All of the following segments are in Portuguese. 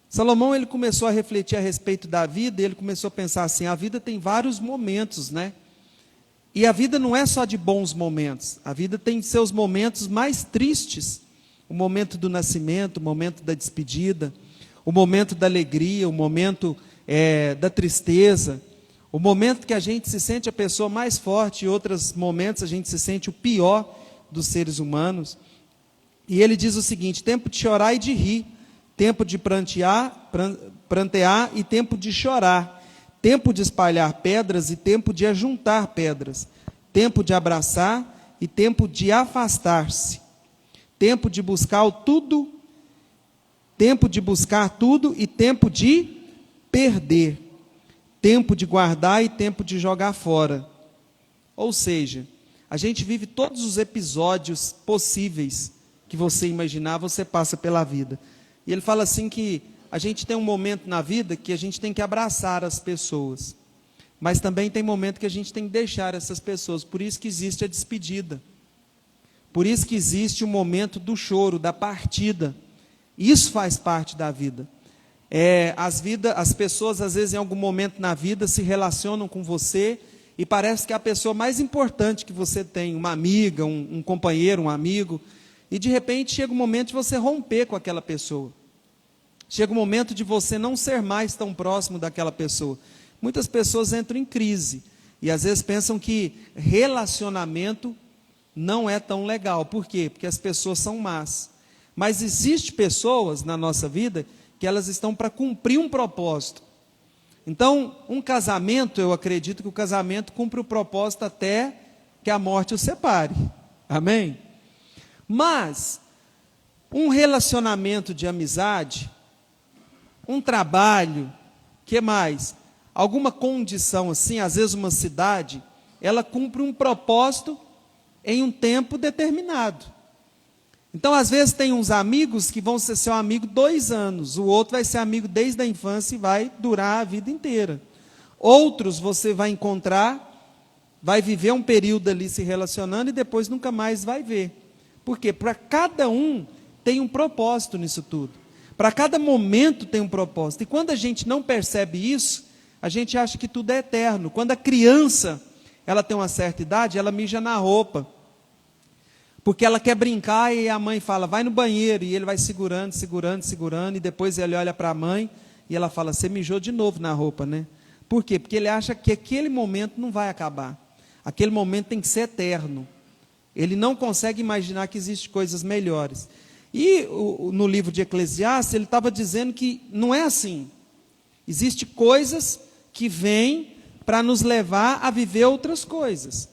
Salomão ele começou a refletir a respeito da vida, e ele começou a pensar assim, a vida tem vários momentos, né? E a vida não é só de bons momentos, a vida tem seus momentos mais tristes, o momento do nascimento, o momento da despedida, o momento da alegria, o momento da tristeza, o momento que a gente se sente a pessoa mais forte, e outros momentos a gente se sente o pior dos seres humanos. E ele diz o seguinte, tempo de chorar e de rir, tempo de prantear e tempo de chorar, tempo de espalhar pedras e tempo de ajuntar pedras, tempo de abraçar e tempo de afastar-se, tempo de buscar tudo e tempo de perder, tempo de guardar e tempo de jogar fora. Ou seja, a gente vive todos os episódios possíveis que você imaginar, você passa pela vida. E ele fala assim que a gente tem um momento na vida que a gente tem que abraçar as pessoas, mas também tem momento que a gente tem que deixar essas pessoas, por isso que existe a despedida, por isso que existe o momento do choro, da partida, isso faz parte da vida. As pessoas às vezes em algum momento na vida se relacionam com você, e parece que é a pessoa mais importante que você tem, uma amiga, um companheiro, um amigo, e de repente chega o momento de você romper com aquela pessoa. Chega o momento de você não ser mais tão próximo daquela pessoa. Muitas pessoas entram em crise e às vezes pensam que relacionamento não é tão legal. Por quê? Porque as pessoas são más. Mas existem pessoas na nossa vida que elas estão para cumprir um propósito. Então, um casamento, eu acredito que o casamento cumpre o propósito até que a morte o separe. Amém? Mas, um relacionamento de amizade, um trabalho, que mais? Alguma condição assim, às vezes uma cidade, ela cumpre um propósito em um tempo determinado. Então, às vezes tem uns amigos que vão ser seu amigo 2 anos, o outro vai ser amigo desde a infância e vai durar a vida inteira. Outros você vai encontrar, vai viver um período ali se relacionando e depois nunca mais vai ver. Por quê? Para cada um tem um propósito nisso tudo. Para cada momento tem um propósito. E quando a gente não percebe isso, a gente acha que tudo é eterno. Quando a criança, ela tem uma certa idade, ela mija na roupa. Porque ela quer brincar e a mãe fala, vai no banheiro. E ele vai segurando, e depois ele olha para a mãe e ela fala, você mijou de novo na roupa, né? Por quê? Porque ele acha que aquele momento não vai acabar. Aquele momento tem que ser eterno. Ele não consegue imaginar que existem coisas melhores. E no livro de Eclesiastes, ele estava dizendo que não é assim. Existem coisas que vêm para nos levar a viver outras coisas.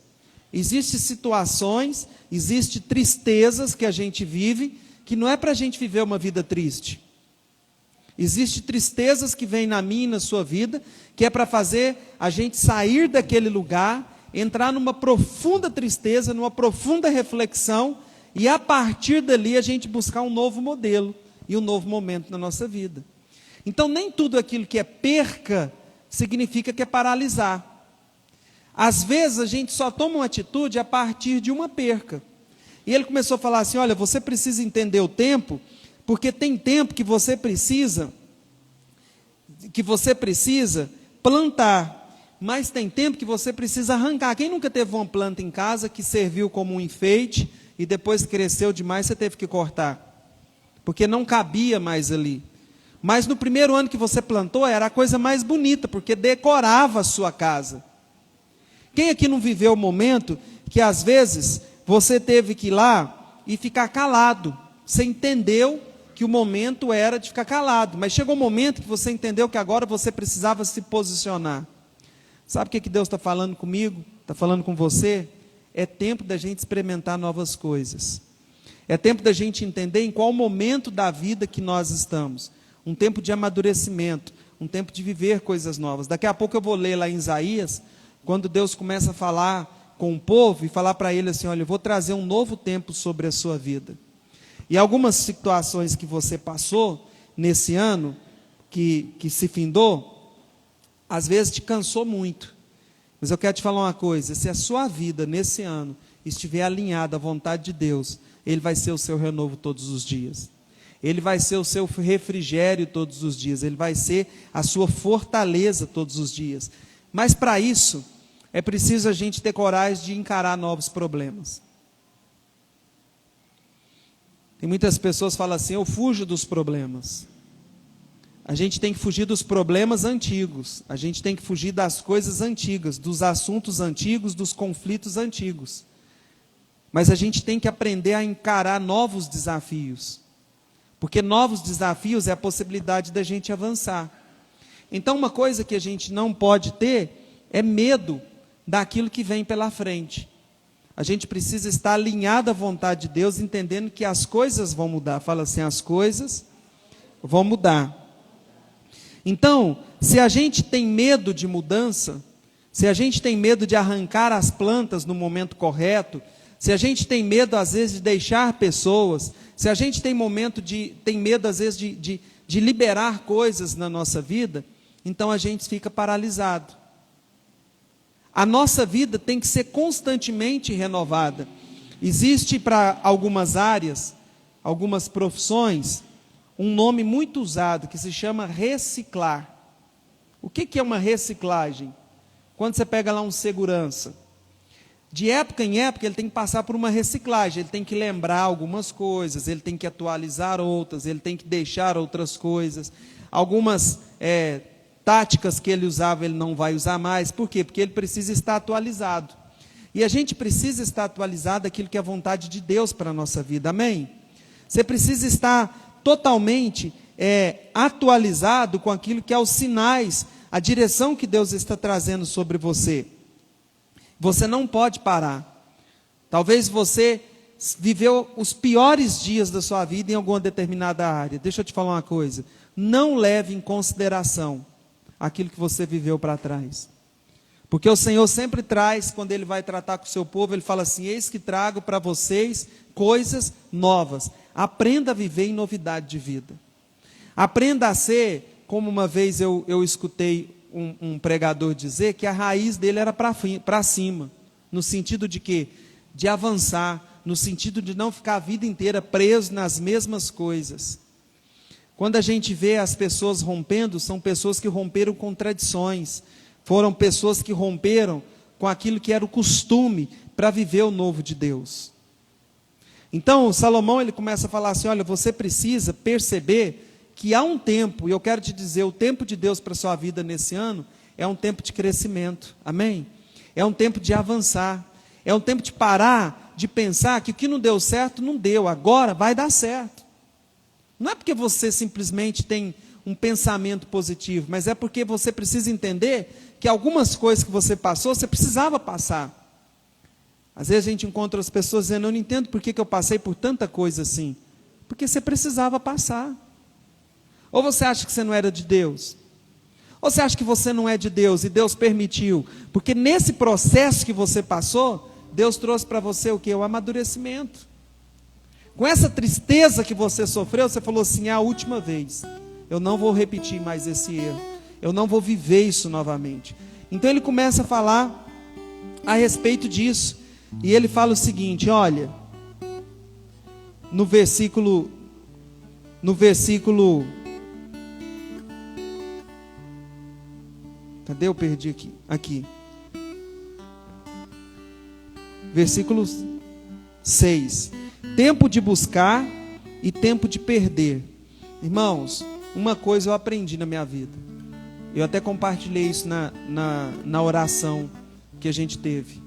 Existem situações, existem tristezas que a gente vive, que não é para a gente viver uma vida triste. Existem tristezas que vêm na minha e na sua vida, que é para fazer a gente sair daquele lugar, entrar numa profunda tristeza, numa profunda reflexão, e a partir dali a gente buscar um novo modelo e um novo momento na nossa vida. Então nem tudo aquilo que é perca significa que é paralisar. Às vezes a gente só toma uma atitude a partir de uma perca. E ele começou a falar assim, olha, você precisa entender o tempo, porque tem tempo que você precisa plantar, mas tem tempo que você precisa arrancar. Quem nunca teve uma planta em casa que serviu como um enfeite e depois cresceu demais, você teve que cortar? Porque não cabia mais ali. Mas no primeiro ano que você plantou, era a coisa mais bonita, porque decorava a sua casa. Quem aqui não viveu o momento que às vezes você teve que ir lá e ficar calado? Você entendeu que o momento era de ficar calado, mas chegou um momento que você entendeu que agora você precisava se posicionar. Sabe o que Deus está falando comigo? Está falando com você? É tempo da gente experimentar novas coisas. É tempo da gente entender em qual momento da vida que nós estamos. Um tempo de amadurecimento, um tempo de viver coisas novas. Daqui a pouco eu vou ler lá em Isaías, quando Deus começa a falar com o povo e falar para ele assim, olha, eu vou trazer um novo tempo sobre a sua vida. E algumas situações que você passou nesse ano, que se findou, às vezes te cansou muito. Mas eu quero te falar uma coisa, se a sua vida nesse ano estiver alinhada à vontade de Deus, Ele vai ser o seu renovo todos os dias. Ele vai ser o seu refrigério todos os dias, Ele vai ser a sua fortaleza todos os dias. Mas para isso, é preciso a gente ter coragem de encarar novos problemas. Tem muitas pessoas que falam assim, eu fujo dos problemas. A gente tem que fugir dos problemas antigos, a gente tem que fugir das coisas antigas, dos assuntos antigos, dos conflitos antigos. Mas a gente tem que aprender a encarar novos desafios, porque novos desafios é a possibilidade da gente avançar. Então uma coisa que a gente não pode ter é medo daquilo que vem pela frente. A gente precisa estar alinhado à vontade de Deus, entendendo que as coisas vão mudar. Fala assim, as coisas vão mudar. Então, se a gente tem medo de mudança, se a gente tem medo de arrancar as plantas no momento correto, se a gente tem medo às vezes de deixar pessoas, se a gente tem medo às vezes de liberar coisas na nossa vida, então a gente fica paralisado. A nossa vida tem que ser constantemente renovada. Existe para algumas áreas, algumas profissões, um nome muito usado que se chama reciclar. O que é uma reciclagem? Quando você pega lá um segurança, de época em época ele tem que passar por uma reciclagem, ele tem que lembrar algumas coisas, ele tem que atualizar outras, ele tem que deixar outras coisas, algumas táticas que ele usava ele não vai usar mais. Por quê? Porque ele precisa estar atualizado, e a gente precisa estar atualizado daquilo que é a vontade de Deus para a nossa vida, amém? Você precisa estar totalmente atualizado com aquilo que é os sinais, a direção que Deus está trazendo sobre você. Você não pode parar. Talvez você viveu os piores dias da sua vida em alguma determinada área. Deixa eu te falar uma coisa, não leve em consideração aquilo que você viveu para trás, porque o Senhor sempre traz, quando Ele vai tratar com o seu povo, Ele fala assim, eis que trago para vocês coisas novas. Aprenda a viver em novidade de vida. Aprenda a ser, como uma vez eu escutei um pregador dizer, que a raiz dele era para cima, no sentido de quê? De avançar, no sentido de não ficar a vida inteira preso nas mesmas coisas. Quando a gente vê as pessoas rompendo, são pessoas que romperam com tradições, foram pessoas que romperam com aquilo que era o costume para viver o novo de Deus. Então, Salomão ele começa a falar assim, olha, você precisa perceber que há um tempo, e eu quero te dizer, o tempo de Deus para a sua vida nesse ano, é um tempo de crescimento, amém? É um tempo de avançar, é um tempo de parar, de pensar que o que não deu certo, não deu, agora vai dar certo. Não é porque você simplesmente tem um pensamento positivo, mas é porque você precisa entender que algumas coisas que você passou, você precisava passar. Às vezes a gente encontra as pessoas dizendo, eu não entendo por que eu passei por tanta coisa assim. Porque você precisava passar. Ou você acha que você não era de Deus? Ou você acha que você não é de Deus e Deus permitiu? Porque nesse processo que você passou, Deus trouxe para você o quê? O amadurecimento. Com essa tristeza que você sofreu, você falou assim, é a última vez. Eu não vou repetir mais esse erro. Eu não vou viver isso novamente. Então ele começa a falar a respeito disso. E ele fala o seguinte, olha, no versículo, cadê? Eu perdi aqui. Versículo 6, tempo de buscar e tempo de perder. Irmãos, uma coisa eu aprendi na minha vida, eu até compartilhei isso na oração que a gente teve.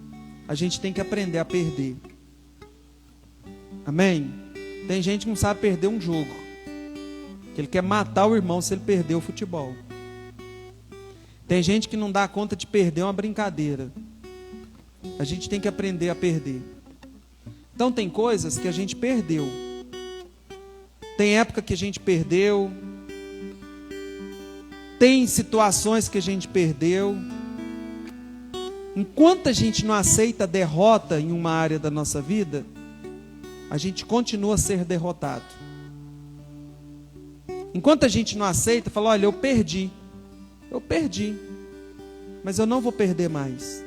A gente tem que aprender a perder. Amém? Tem gente que não sabe perder um jogo, que ele quer matar o irmão se ele perder o futebol. Tem gente que não dá conta de perder uma brincadeira. A gente tem que aprender a perder. Então tem coisas que a gente perdeu. Tem época que a gente perdeu. Tem situações que a gente perdeu. Enquanto a gente não aceita a derrota em uma área da nossa vida, a gente continua a ser derrotado. Enquanto a gente não aceita, fala, olha, eu perdi, mas eu não vou perder mais.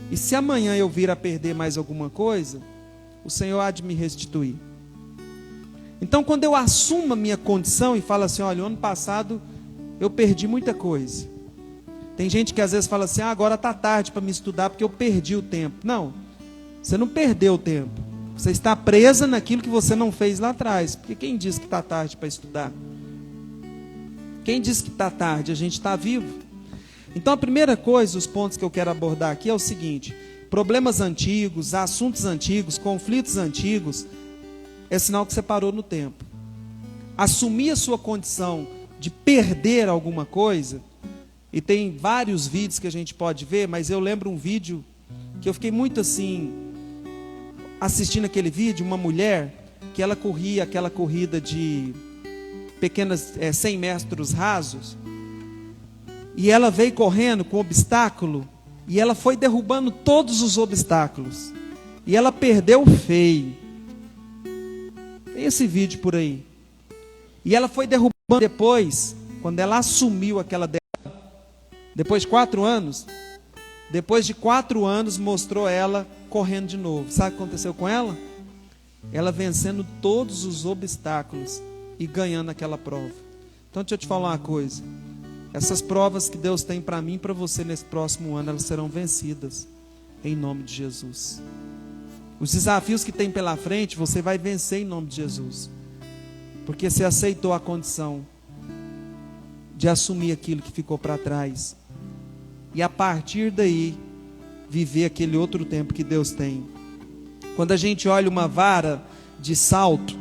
E se amanhã eu vir a perder mais alguma coisa, o Senhor há de me restituir. Então, quando eu assumo a minha condição e falo assim, olha, o ano passado eu perdi muita coisa. Tem gente que às vezes fala assim, agora está tarde para me estudar porque eu perdi o tempo. Não, você não perdeu o tempo. Você está presa naquilo que você não fez lá atrás. Porque quem disse que está tarde para estudar? Quem disse que está tarde? A gente está vivo. Então a primeira coisa, os pontos que eu quero abordar aqui é o seguinte: problemas antigos, assuntos antigos, conflitos antigos, é sinal que você parou no tempo. Assumir a sua condição de perder alguma coisa, e tem vários vídeos que a gente pode ver, mas eu lembro um vídeo que eu fiquei muito assim, assistindo aquele vídeo, uma mulher que ela corria aquela corrida de pequenas 100 metros rasos, e ela veio correndo com obstáculo, e ela foi derrubando todos os obstáculos, e ela perdeu feio. Tem esse vídeo por aí. E ela foi derrubando depois, quando ela assumiu aquela derrota, depois de 4 anos, depois de 4 anos mostrou ela correndo de novo. Sabe o que aconteceu com ela? Ela vencendo todos os obstáculos e ganhando aquela prova. Então deixa eu te falar uma coisa. Essas provas que Deus tem para mim e para você nesse próximo ano, elas serão vencidas em nome de Jesus. Os desafios que tem pela frente, você vai vencer em nome de Jesus. Porque você aceitou a condição de assumir aquilo que ficou para trás. E a partir daí, viver aquele outro tempo que Deus tem. Quando a gente olha uma vara de salto,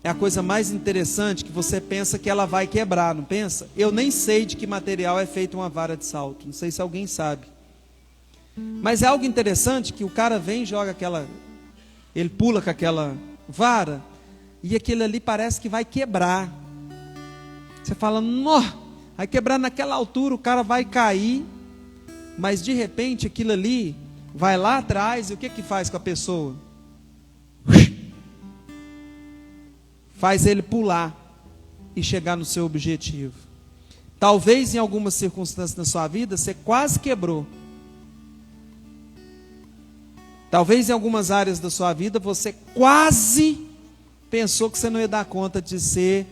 é a coisa mais interessante, que você pensa que ela vai quebrar, não pensa? Eu nem sei de que material é feita uma vara de salto, não sei se alguém sabe. Mas é algo interessante que o cara vem e joga ele pula com aquela vara, e aquele ali parece que vai quebrar. Você fala, nó, vai quebrar naquela altura, o cara vai cair, mas de repente aquilo ali vai lá atrás, e o que que faz com a pessoa? Faz ele pular e chegar no seu objetivo. Talvez em algumas circunstâncias na sua vida você quase quebrou. Talvez em algumas áreas da sua vida você quase pensou que você não ia dar conta de ser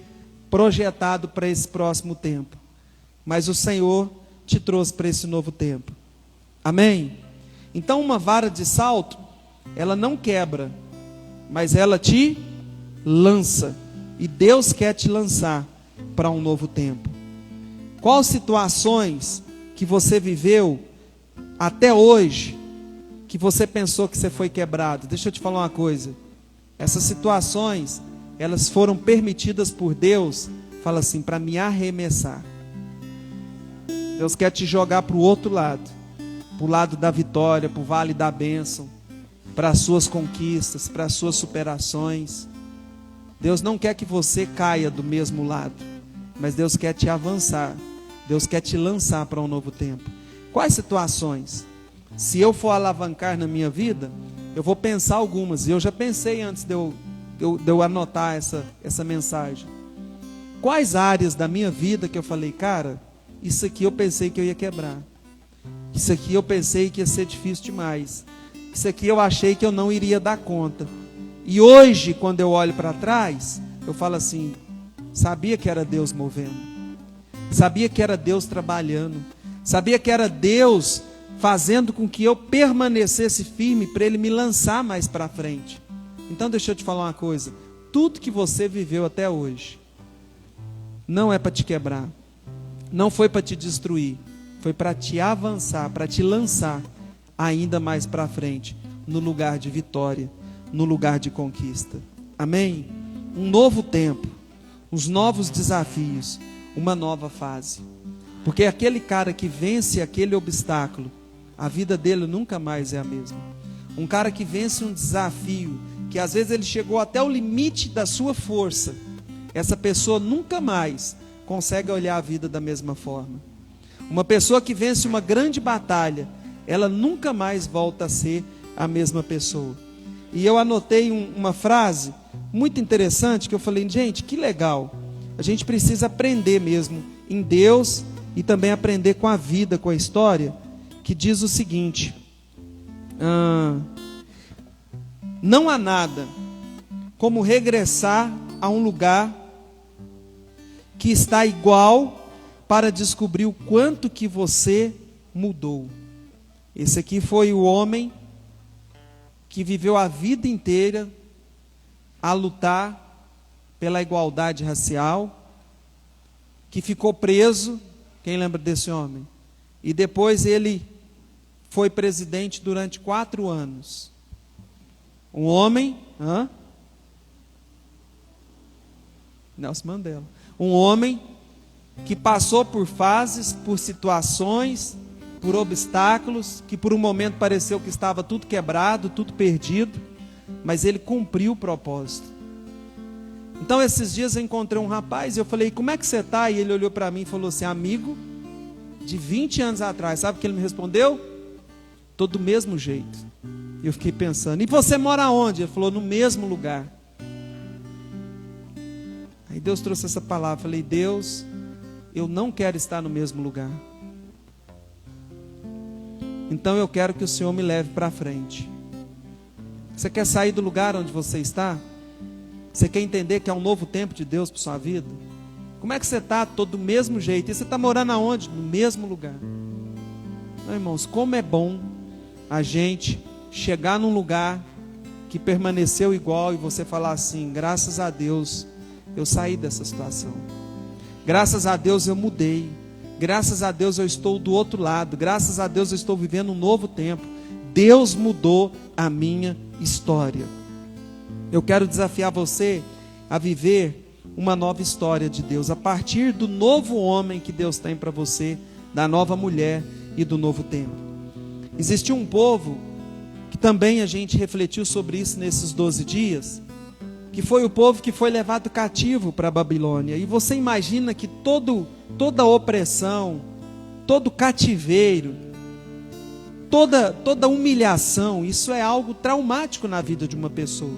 projetado para esse próximo tempo. Mas o Senhor te trouxe para esse novo tempo. Amém? Então uma vara de salto, ela não quebra, mas ela te lança. E Deus quer te lançar para um novo tempo. Quais situações que você viveu até hoje, que você pensou que você foi quebrado? Deixa eu te falar uma coisa. Essas situações, elas foram permitidas por Deus, fala assim, para me arremessar. Deus quer te jogar para o outro lado, para o lado da vitória, para o vale da bênção, para as suas conquistas, para as suas superações. Deus não quer que você caia do mesmo lado, mas Deus quer te avançar. Deus quer te lançar para um novo tempo. Quais situações? Se eu for alavancar na minha vida, eu vou pensar algumas. E eu já pensei antes de eu anotar essa mensagem. Quais áreas da minha vida que eu falei, cara, isso aqui eu pensei que eu ia quebrar. Isso aqui eu pensei que ia ser difícil demais. Isso aqui eu achei que eu não iria dar conta. E hoje, quando eu olho para trás, eu falo assim, sabia que era Deus movendo. Sabia que era Deus trabalhando. Sabia que era Deus fazendo com que eu permanecesse firme para Ele me lançar mais para frente. Então deixa eu te falar uma coisa. Tudo que você viveu até hoje não é para te quebrar. Não foi para te destruir. Foi para te avançar, para te lançar ainda mais para frente, no lugar de vitória, no lugar de conquista. Amém? Um novo tempo, uns novos desafios, uma nova fase. Porque aquele cara que vence aquele obstáculo, a vida dele nunca mais é a mesma. Um cara que vence um desafio, que às vezes ele chegou até o limite da sua força, essa pessoa nunca mais consegue olhar a vida da mesma forma. Uma pessoa que vence uma grande batalha, ela nunca mais volta a ser a mesma pessoa. E eu anotei uma frase muito interessante, que eu falei, gente, que legal. A gente precisa aprender mesmo em Deus e também aprender com a vida, com a história, que diz o seguinte: não há nada como regressar a um lugar que está igual para descobrir o quanto que você mudou. Esse aqui foi o homem que viveu a vida inteira a lutar pela igualdade racial, que ficou preso. Quem lembra desse homem? E depois ele foi presidente durante 4 anos. Um homem, Nelson Mandela. Um homem que passou por fases, por situações, por obstáculos, que por um momento pareceu que estava tudo quebrado, tudo perdido, mas ele cumpriu o propósito. Então esses dias eu encontrei um rapaz e eu falei, como é que você está? E ele olhou para mim e falou assim, amigo de 20 anos atrás. Sabe o que ele me respondeu? Tô do mesmo jeito. E eu fiquei pensando, e você mora onde? Ele falou, no mesmo lugar. Aí Deus trouxe essa palavra, eu falei, Deus, eu não quero estar no mesmo lugar. Então eu quero que o Senhor me leve para frente. Você quer sair do lugar onde você está? Você quer entender que é um novo tempo de Deus para sua vida? Como é que você está? Todo do mesmo jeito. E você está morando aonde? No mesmo lugar. Não, irmãos, como é bom a gente chegar num lugar que permaneceu igual e você falar assim, graças a Deus eu saí dessa situação. Graças a Deus eu mudei. Graças a Deus eu estou do outro lado. Graças a Deus eu estou vivendo um novo tempo. Deus mudou a minha história. Eu quero desafiar você a viver uma nova história de Deus, a partir do novo homem que Deus tem para você, da nova mulher e do novo tempo. Existiu um povo que também a gente refletiu sobre isso nesses 12 dias, que foi o povo que foi levado cativo para a Babilônia. E você imagina que toda opressão, todo cativeiro, toda humilhação, isso é algo traumático na vida de uma pessoa.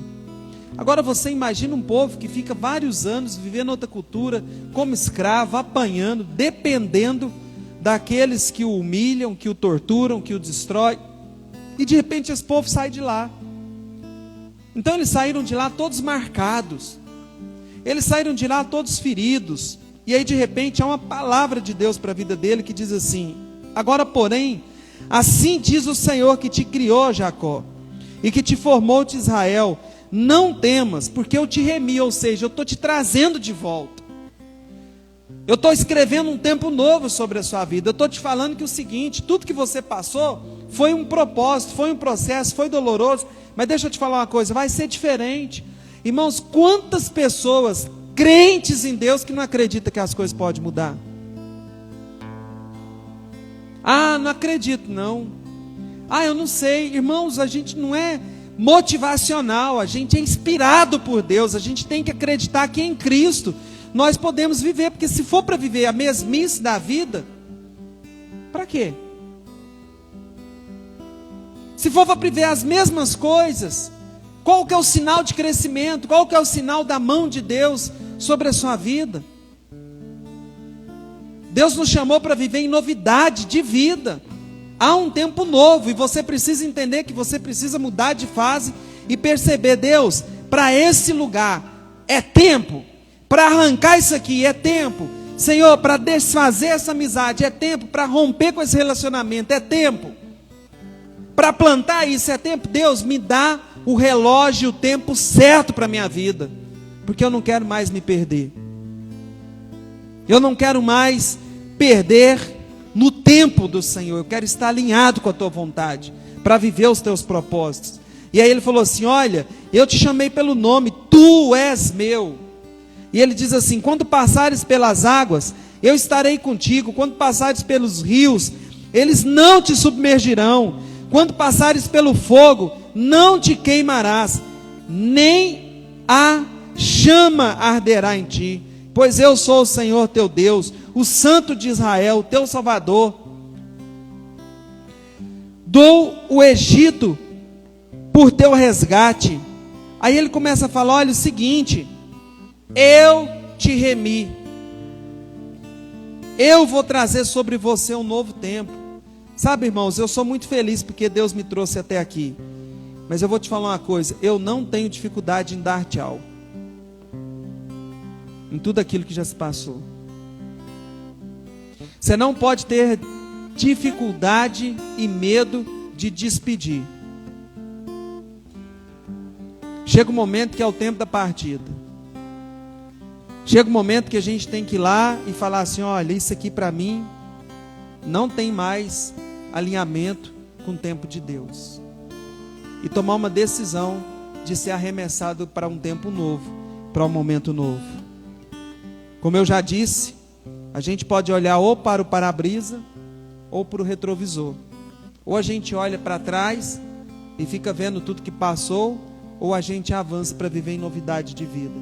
Agora você imagina um povo que fica vários anos vivendo outra cultura, como escravo, apanhando, dependendo daqueles que o humilham, que o torturam, que o destroem. E de repente esse povo sai de lá. Então eles saíram de lá todos marcados. Eles saíram de lá todos feridos. E aí de repente há uma palavra de Deus para a vida dele que diz assim: agora porém, assim diz o Senhor que te criou, Jacó, e que te formou de Israel, não temas, porque eu te remi, ou seja, eu estou te trazendo de volta. Eu estou escrevendo um tempo novo sobre a sua vida. Eu estou te falando que o seguinte, tudo que você passou foi um propósito, foi um processo, foi doloroso, mas deixa eu te falar uma coisa, vai ser diferente. Irmãos, quantas pessoas crentes em Deus que não acreditam que as coisas podem mudar? Ah, não acredito não. Ah, eu não sei. Irmãos, a gente não é motivacional, a gente é inspirado por Deus, a gente tem que acreditar que em Cristo nós podemos viver, porque se for para viver a mesmice da vida, para quê? Se for para viver as mesmas coisas, qual que é o sinal de crescimento? Qual que é o sinal da mão de Deus sobre a sua vida? Deus nos chamou para viver em novidade de vida. Há um tempo novo e você precisa entender que você precisa mudar de fase e perceber, Deus, para esse lugar é tempo, para arrancar isso aqui é tempo, Senhor, para desfazer essa amizade é tempo, para romper com esse relacionamento é tempo, para plantar isso é tempo. Deus, me dá o relógio, o tempo certo para a minha vida, porque eu não quero mais me perder. Eu não quero mais perder no tempo do Senhor. Eu quero estar alinhado com a tua vontade, para viver os teus propósitos. E aí ele falou assim: olha, eu te chamei pelo nome, tu és meu. E ele diz assim: quando passares pelas águas, eu estarei contigo. Quando passares pelos rios, eles não te submergirão. Quando passares pelo fogo, não te queimarás, nem a chama arderá em ti. Pois eu sou o Senhor teu Deus, o Santo de Israel, teu Salvador. Dou o Egito por teu resgate. Aí ele começa a falar: olha o seguinte, eu te remi, eu vou trazer sobre você um novo tempo. Sabe, irmãos, eu sou muito feliz porque Deus me trouxe até aqui. Mas eu vou te falar uma coisa, eu não tenho dificuldade em dar tchau. Em tudo aquilo que já se passou. Você não pode ter dificuldade e medo de despedir. Chega um momento que é o tempo da partida. Chega um momento que a gente tem que ir lá e falar assim, olha, isso aqui para mim não tem mais alinhamento com o tempo de Deus. E tomar uma decisão de ser arremessado para um tempo novo, para um momento novo. Como eu já disse, a gente pode olhar ou para o para-brisa ou para o retrovisor. Ou a gente olha para trás e fica vendo tudo que passou, ou a gente avança para viver em novidade de vida.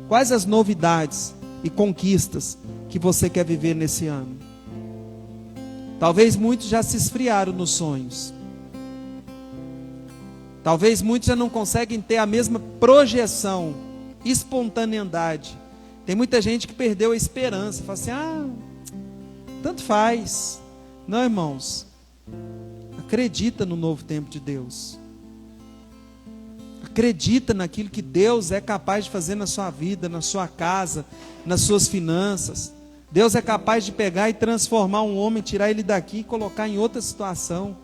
Quais as novidades e conquistas que você quer viver nesse ano? Talvez muitos já se esfriaram nos sonhos. Talvez muitos já não conseguem ter a mesma projeção, espontaneidade. Tem muita gente que perdeu a esperança. Fala assim, tanto faz. Não, irmãos. Acredita no novo tempo de Deus. Acredita naquilo que Deus é capaz de fazer na sua vida, na sua casa, nas suas finanças. Deus é capaz de pegar e transformar um homem, tirar ele daqui e colocar em outra situação.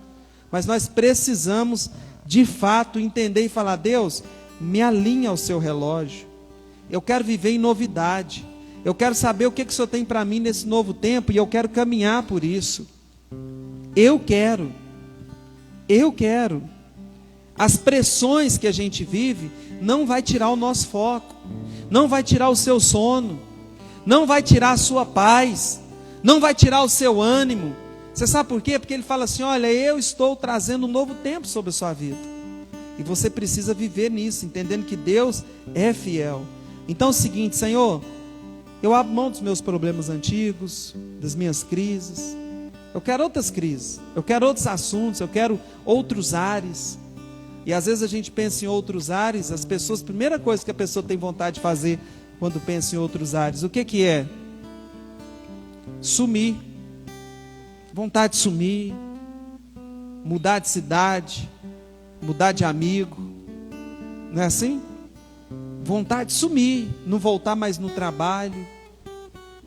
Mas nós precisamos, de fato, entender e falar, Deus, me alinha ao seu relógio. Eu quero viver em novidade. Eu quero saber o que o Senhor tem para mim nesse novo tempo e eu quero caminhar por isso. Eu quero. As pressões que a gente vive não vai tirar o nosso foco, não vai tirar o seu sono, não vai tirar a sua paz, não vai tirar o seu ânimo. Você sabe por quê? Porque ele fala assim, olha, eu estou trazendo um novo tempo sobre a sua vida. E você precisa viver nisso, entendendo que Deus é fiel. Então é o seguinte, Senhor, eu abro mão dos meus problemas antigos, das minhas crises. Eu quero outras crises, eu quero outros assuntos, eu quero outros ares. E às vezes a gente pensa em outros ares, as pessoas, a primeira coisa que a pessoa tem vontade de fazer quando pensa em outros ares, o que é? Sumir. Vontade de sumir, mudar de cidade, mudar de amigo. Não é assim? Vontade de sumir, não voltar mais no trabalho.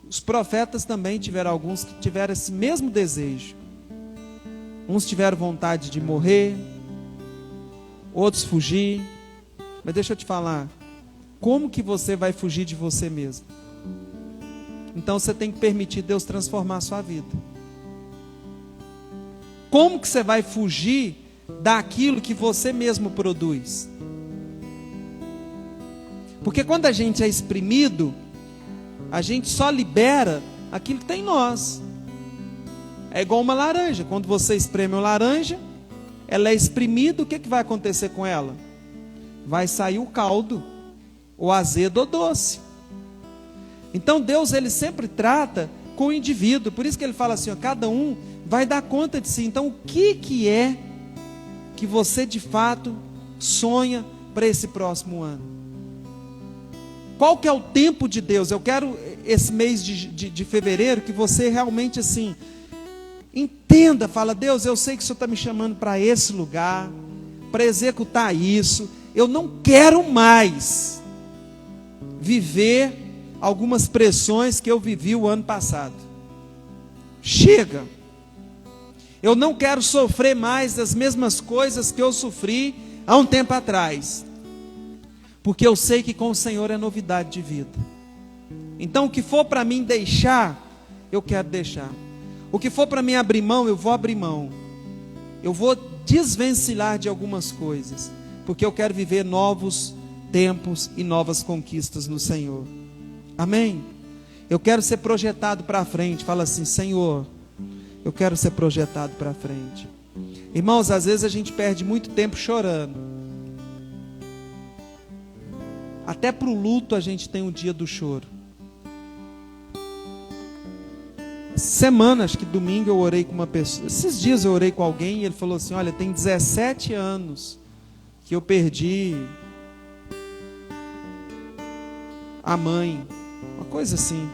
Os profetas também tiveram alguns que tiveram esse mesmo desejo. Uns tiveram vontade de morrer, outros fugir. Mas deixa eu te falar, como que você vai fugir de você mesmo? Então você tem que permitir Deus transformar a sua vida. Como que você vai fugir daquilo que você mesmo produz? Porque quando a gente é exprimido, a gente só libera aquilo que tem em nós. É igual uma laranja. Quando você espreme uma laranja, ela é exprimida, o que vai acontecer com ela? Vai sair o caldo, ou azedo ou doce. Então Deus, ele sempre trata com o indivíduo. Por isso que ele fala assim, ó, cada um vai dar conta de si. Então o que é que você de fato sonha para esse próximo ano? Qual que é o tempo de Deus? Eu quero esse mês de fevereiro que você realmente assim entenda, fala, Deus, eu sei que o Senhor está me chamando para esse lugar, para executar isso. Eu não quero mais viver algumas pressões que eu vivi o ano passado. Chega. Eu não quero sofrer mais das mesmas coisas que eu sofri há um tempo atrás. Porque eu sei que com o Senhor é novidade de vida. Então o que for para mim deixar, eu quero deixar. O que for para mim abrir mão, eu vou abrir mão. Eu vou desvencilhar de algumas coisas. Porque eu quero viver novos tempos e novas conquistas no Senhor. Amém? Eu quero ser projetado para frente. Fala assim, Senhor, eu quero ser projetado para frente. Irmãos, às vezes a gente perde muito tempo chorando. Até para o luto a gente tem um dia do choro. Semana, acho que domingo eu orei com uma pessoa. Esses dias eu orei com alguém e ele falou assim, olha, tem 17 anos que eu perdi a mãe. Uma coisa assim.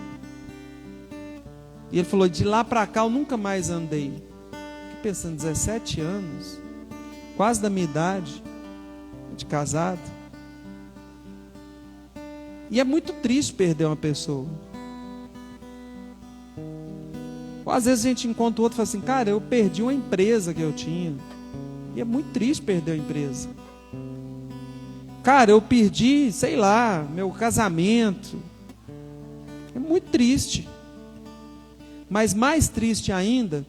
E ele falou, de lá para cá eu nunca mais andei. Fiquei pensando, 17 anos? Quase da minha idade. de casado. E é muito triste perder uma pessoa. Ou às vezes a gente encontra o outro e fala assim, cara, eu perdi uma empresa que eu tinha. E é muito triste perder a empresa. Cara, eu perdi, sei lá, meu casamento. É muito triste. Mas mais triste ainda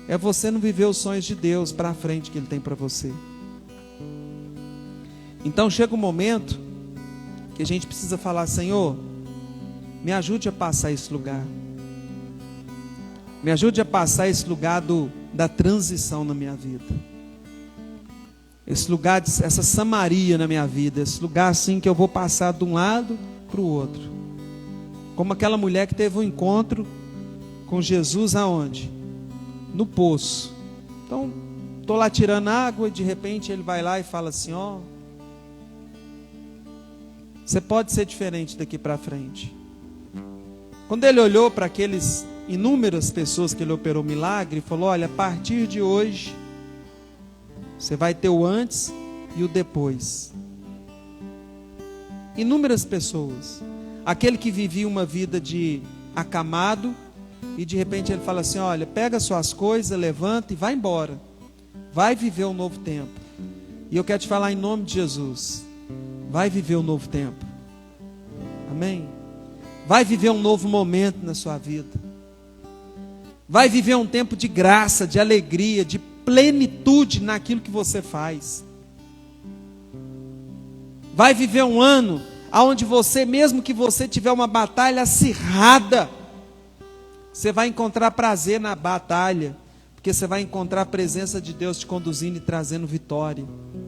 é você não viver os sonhos de Deus para frente que Ele tem para você. Então chega um momento que a gente precisa falar, Senhor, me ajude a passar esse lugar. Me ajude a passar esse lugar da transição na minha vida. Esse lugar, essa Samaria na minha vida. Esse lugar assim que eu vou passar de um lado para o outro. Como aquela mulher que teve um encontro com Jesus aonde? No poço. Então, estou lá tirando água e de repente ele vai lá e fala assim, ó, você pode ser diferente daqui para frente. Quando ele olhou para aqueles inúmeras pessoas que ele operou milagre, ele falou, olha, a partir de hoje, você vai ter o antes e o depois. Inúmeras pessoas. Aquele que vivia uma vida de acamado, e de repente ele fala assim, olha, pega suas coisas, levanta e vai embora. Vai viver um novo tempo. E eu quero te falar em nome de Jesus, vai viver um novo tempo. Amém? Vai viver um novo momento na sua vida. Vai viver um tempo de graça, de alegria, de plenitude naquilo que você faz. Vai viver um ano onde você, mesmo que você tiver uma batalha acirrada, você vai encontrar prazer na batalha, porque você vai encontrar a presença de Deus te conduzindo e trazendo vitória.